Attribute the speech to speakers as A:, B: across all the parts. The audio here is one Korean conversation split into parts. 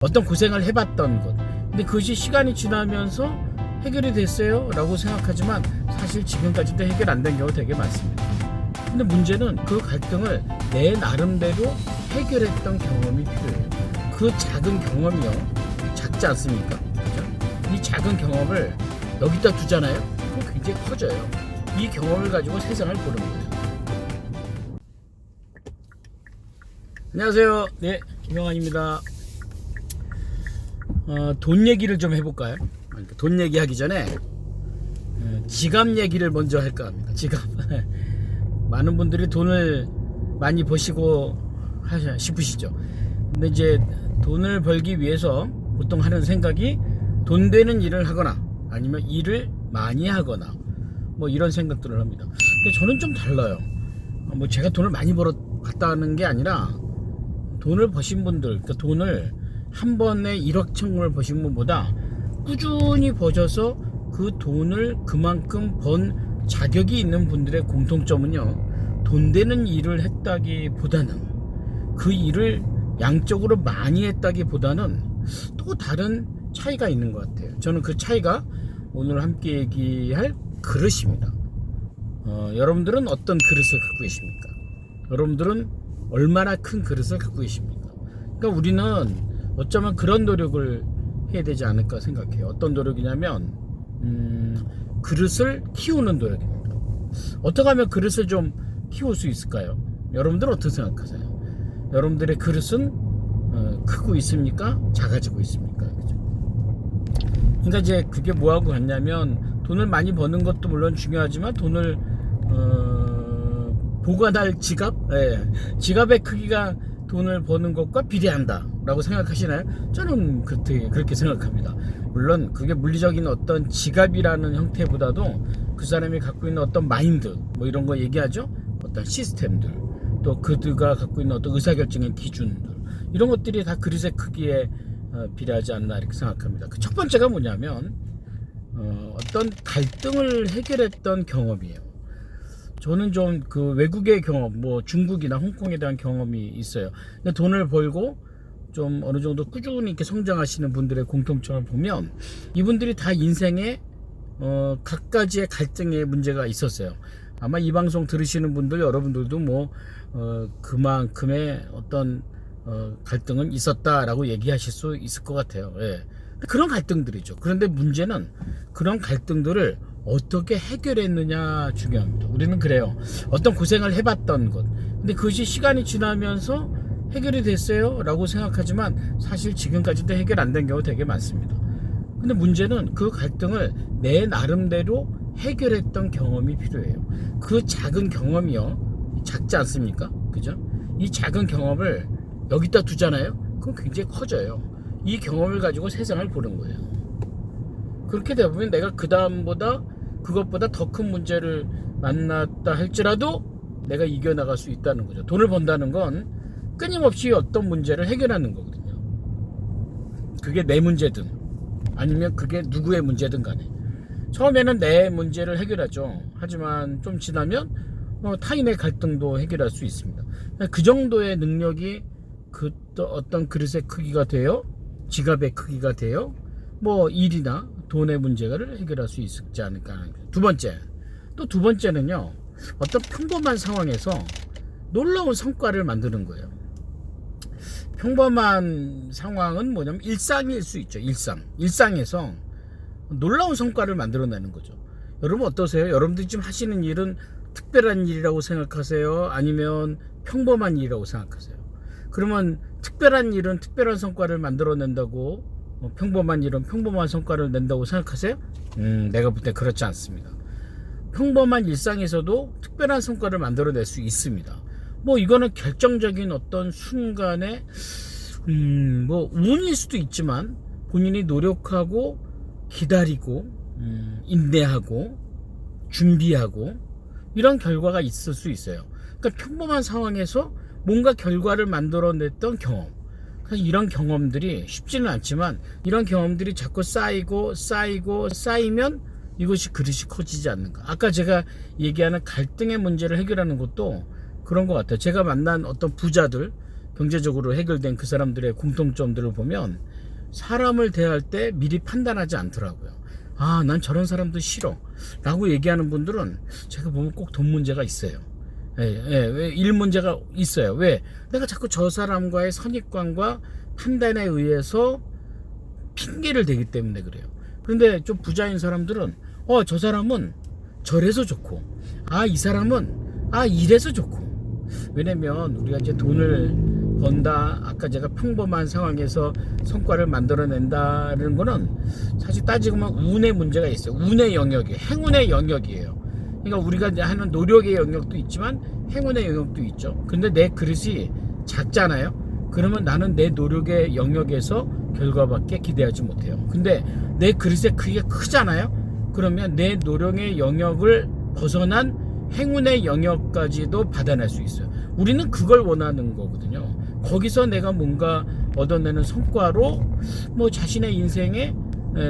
A: 어떤 고생을 해봤던 것, 근데 그것이 시간이 지나면서 해결이 됐어요 라고 생각하지만 사실 지금까지도 해결 안 된 경우 되게 많습니다. 근데 문제는 그 갈등을 내 나름대로 해결했던 경험이 필요해요. 그 작은 경험이요, 작지 않습니까? 그죠? 이 작은 경험을 여기다 두잖아요. 그럼 굉장히 커져요. 이 경험을 가지고 세상을 보는 거예요. 안녕하세요. 네, 김영환입니다. 돈 얘기를 좀 해볼까요? 돈 얘기하기 전에 지갑 얘기를 먼저 할까 합니다. 지갑. 많은 분들이 돈을 많이 버시고 싶으시죠. 근데 이제 돈을 벌기 위해서 보통 하는 생각이 돈 되는 일을 하거나 아니면 일을 많이 하거나 뭐 이런 생각들을 합니다. 근데 저는 좀 달라요. 뭐 제가 돈을 많이 벌었다는 게 아니라 돈을 버신 분들, 그러니까 돈을 한 번에 1억 천금을 버신 분보다 꾸준히 버셔서 그 돈을 그만큼 번 자격이 있는 분들의 공통점은요, 돈 되는 일을 했다기보다는 그 일을 양적으로 많이 했다기보다는 또 다른 차이가 있는 것 같아요. 저는 그 차이가 오늘 함께 얘기할 그릇입니다. 여러분들은 어떤 그릇을 갖고 계십니까? 여러분들은 얼마나 큰 그릇을 갖고 계십니까? 그러니까 우리는 어쩌면 그런 노력을 해야 되지 않을까 생각해요. 어떤 노력이냐면 그릇을 키우는 노력입니다. 어떻게 하면 그릇을 좀 키울 수 있을까요? 여러분들은 어떻게 생각하세요? 여러분들의 그릇은 크고 있습니까? 작아지고 있습니까? 그죠? 그러니까 이제 그게 뭐하고 같냐면, 돈을 많이 버는 것도 물론 중요하지만 돈을 보관할 지갑? 지갑의 크기가 돈을 버는 것과 비례한다 라고 생각하시나요? 저는 그렇게 생각합니다. 물론 그게 물리적인 어떤 지갑이라는 형태보다도 그 사람이 갖고 있는 어떤 마인드, 뭐 이런 거 얘기하죠. 어떤 시스템들, 또 그들가 갖고 있는 어떤 의사결정의 기준들, 이런 것들이 다 그릇의 크기에 비례하지 않나 이렇게 생각합니다. 그 첫 번째가 뭐냐면 어떤 갈등을 해결했던 경험이에요. 저는 좀 그 외국의 경험, 뭐 중국이나 홍콩에 대한 경험이 있어요. 근데 돈을 벌고 좀 어느 정도 꾸준히 이렇게 성장하시는 분들의 공통점을 보면 이분들이 다 인생에 각가지의 갈등의 문제가 있었어요. 아마 이 방송 들으시는 분들 여러분들도 뭐 그만큼의 어떤 갈등은 있었다라고 얘기하실 수 있을 것 같아요. 예. 그런 갈등들이죠. 그런데 문제는 그런 갈등들을 어떻게 해결했느냐 중요합니다. 우리는 그래요. 어떤 고생을 해봤던 것, 근데 그것이 시간이 지나면서 해결이 됐어요 라고 생각하지만 사실 지금까지도 해결 안 된 경우 되게 많습니다. 근데 문제는 그 갈등을 내 나름대로 해결했던 경험이 필요해요. 그 작은 경험이요, 작지 않습니까? 그죠? 이 작은 경험을 여기다 두잖아요. 그럼 굉장히 커져요. 이 경험을 가지고 세상을 보는 거예요. 그렇게 되면 내가 그것보다 더 큰 문제를 만났다 할지라도 내가 이겨나갈 수 있다는 거죠. 돈을 번다는 건 끊임없이 어떤 문제를 해결하는 거거든요. 그게 내 문제든 아니면 그게 누구의 문제든 간에 처음에는 내 문제를 해결하죠. 하지만 좀 지나면 타인의 갈등도 해결할 수 있습니다. 그 정도의 능력이 어떤 그릇의 크기가 돼요, 지갑의 크기가 돼요, 뭐 일이나 돈의 문제를 해결할 수 있지 않을까 하는 거예요. 두 번째는요, 어떤 평범한 상황에서 놀라운 성과를 만드는 거예요. 평범한 상황은 뭐냐면 일상일 수 있죠. 일상에서 놀라운 성과를 만들어내는 거죠. 여러분 어떠세요? 여러분들이 지금 하시는 일은 특별한 일이라고 생각하세요? 아니면 평범한 일이라고 생각하세요? 그러면 특별한 일은 특별한 성과를 만들어낸다고, 평범한 일은 평범한 성과를 낸다고 생각하세요? 내가 볼 때 그렇지 않습니다. 평범한 일상에서도 특별한 성과를 만들어낼 수 있습니다. 뭐 이거는 결정적인 어떤 순간에 뭐 운일 수도 있지만 본인이 노력하고 기다리고 인내하고 준비하고 이런 결과가 있을 수 있어요. 그러니까 평범한 상황에서 뭔가 결과를 만들어냈던 경험, 이런 경험들이 쉽지는 않지만 이런 경험들이 자꾸 쌓이면 이것이 그릇이 커지지 않는가. 아까 제가 얘기하는 갈등의 문제를 해결하는 것도 그런 것 같아요. 제가 만난 어떤 부자들, 경제적으로 해결된 그 사람들의 공통점들을 보면 사람을 대할 때 미리 판단하지 않더라고요. 아, 난 저런 사람도 싫어 라고 얘기하는 분들은 제가 보면 꼭 돈 문제가 있어요. 왜 일 문제가 있어요. 왜? 내가 자꾸 저 사람과의 선입관과 판단에 의해서 핑계를 대기 때문에 그래요. 그런데 좀 부자인 사람들은 저 사람은 저래서 좋고, 이 사람은 이래서 좋고. 왜냐면 우리가 이제 돈을 번다, 아까 제가 평범한 상황에서 성과를 만들어낸다는 거는 사실 따지고 보면 운의 문제가 있어요. 운의 영역이 행운의 영역이에요. 그러니까 우리가 하는 노력의 영역도 있지만 행운의 영역도 있죠. 근데 내 그릇이 작잖아요. 그러면 나는 내 노력의 영역에서 결과밖에 기대하지 못해요. 근데 내 그릇의 크기가 크잖아요. 그러면 내 노력의 영역을 벗어난 행운의 영역까지도 받아낼 수 있어요. 우리는 그걸 원하는 거거든요. 거기서 내가 뭔가 얻어내는 성과로 뭐 자신의 인생에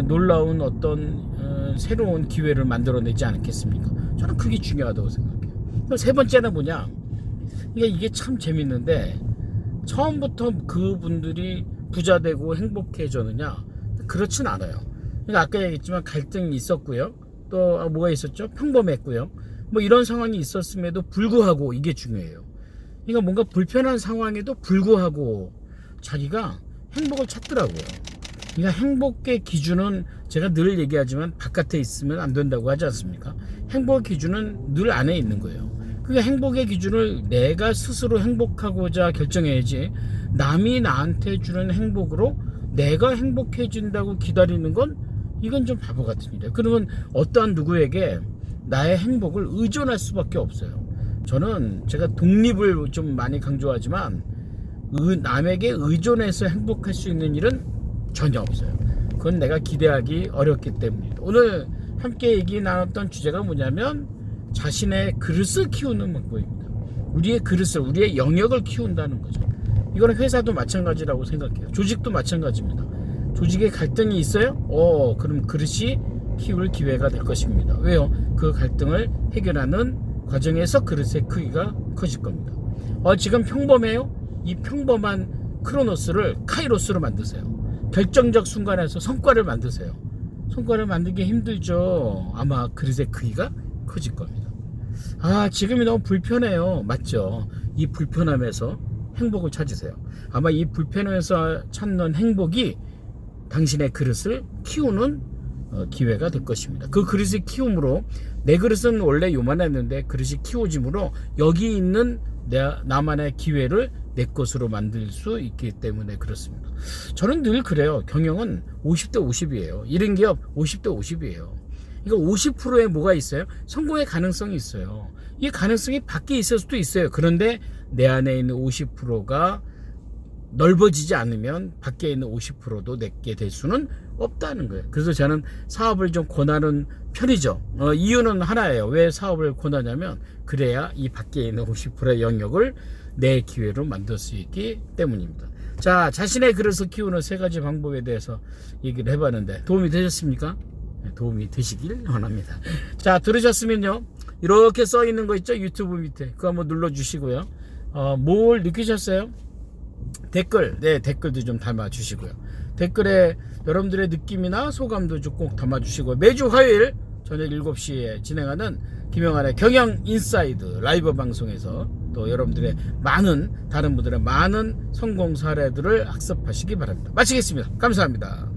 A: 놀라운 어떤 새로운 기회를 만들어내지 않겠습니까? 저는 그게 중요하다고 생각해요. 세 번째는 뭐냐? 이게 참 재밌는데, 처음부터 그분들이 부자 되고 행복해졌느냐? 그렇진 않아요. 그러니까 아까 얘기했지만 갈등이 있었고요. 또 뭐가 있었죠? 평범했고요. 뭐 이런 상황이 있었음에도 불구하고 이게 중요해요. 그러니까 뭔가 불편한 상황에도 불구하고 자기가 행복을 찾더라고요. 그러니까 행복의 기준은 제가 늘 얘기하지만 바깥에 있으면 안 된다고 하지 않습니까? 행복의 기준은 늘 안에 있는 거예요. 그러니까 행복의 기준을 내가 스스로 행복하고자 결정해야지, 남이 나한테 주는 행복으로 내가 행복해진다고 기다리는 건 이건 좀 바보 같은 일이에요. 그러면 어떠한 누구에게 나의 행복을 의존할 수밖에 없어요. 저는 제가 독립을 좀 많이 강조하지만 남에게 의존해서 행복할 수 있는 일은 전혀 없어요. 그건 내가 기대하기 어렵기 때문입니다. 오늘 함께 얘기 나눴던 주제가 뭐냐면 자신의 그릇을 키우는 방법입니다. 우리의 그릇을, 우리의 영역을 키운다는 거죠. 이거는 회사도 마찬가지라고 생각해요. 조직도 마찬가지입니다. 조직에 갈등이 있어요? 그럼 그릇이 키울 기회가 될 것입니다. 왜요? 그 갈등을 해결하는 과정에서 그릇의 크기가 커질 겁니다. 지금 평범해요? 이 평범한 크로노스를 카이로스로 만드세요. 결정적 순간에서 성과를 만드세요. 성과를 만들기 힘들죠. 아마 그릇의 크기가 커질 겁니다. 지금이 너무 불편해요. 맞죠? 이 불편함에서 행복을 찾으세요. 아마 이 불편함에서 찾는 행복이 당신의 그릇을 키우는 기회가 될 것입니다. 그 그릇을 키움으로, 내 그릇은 원래 요만했는데 그릇이 키워짐으로 여기 있는 나만의 기회를 내 것으로 만들 수 있기 때문에 그렇습니다. 저는 늘 그래요. 경영은 50대 50이에요. 이런 기업 50대 50이에요. 이거 50%에 뭐가 있어요? 성공의 가능성이 있어요. 이 가능성이 밖에 있을 수도 있어요. 그런데 내 안에 있는 50%가 넓어지지 않으면 밖에 있는 50%도 내게 될 수는 없다는 거예요. 그래서 저는 사업을 좀 권하는 편이죠. 이유는 하나예요. 왜 사업을 권하냐면 그래야 이 밖에 있는 50%의 영역을 내 기회로 만들 수 있기 때문입니다. 자, 자신의 그릇을 키우는 세 가지 방법에 대해서 얘기를 해봤는데 도움이 되셨습니까? 도움이 되시길 원합니다. 자, 들으셨으면요, 이렇게 써 있는 거 있죠? 유튜브 밑에 그거 한번 눌러주시고요. 뭘 느끼셨어요? 댓글도 좀 담아주시고요. 댓글에 여러분들의 느낌이나 소감도 좀 꼭 담아주시고, 매주 화요일 저녁 7시에 진행하는 김영환의 경영 인사이드 라이브 방송에서 또 여러분들의 다른 분들의 많은 성공 사례들을 학습하시기 바랍니다. 마치겠습니다. 감사합니다.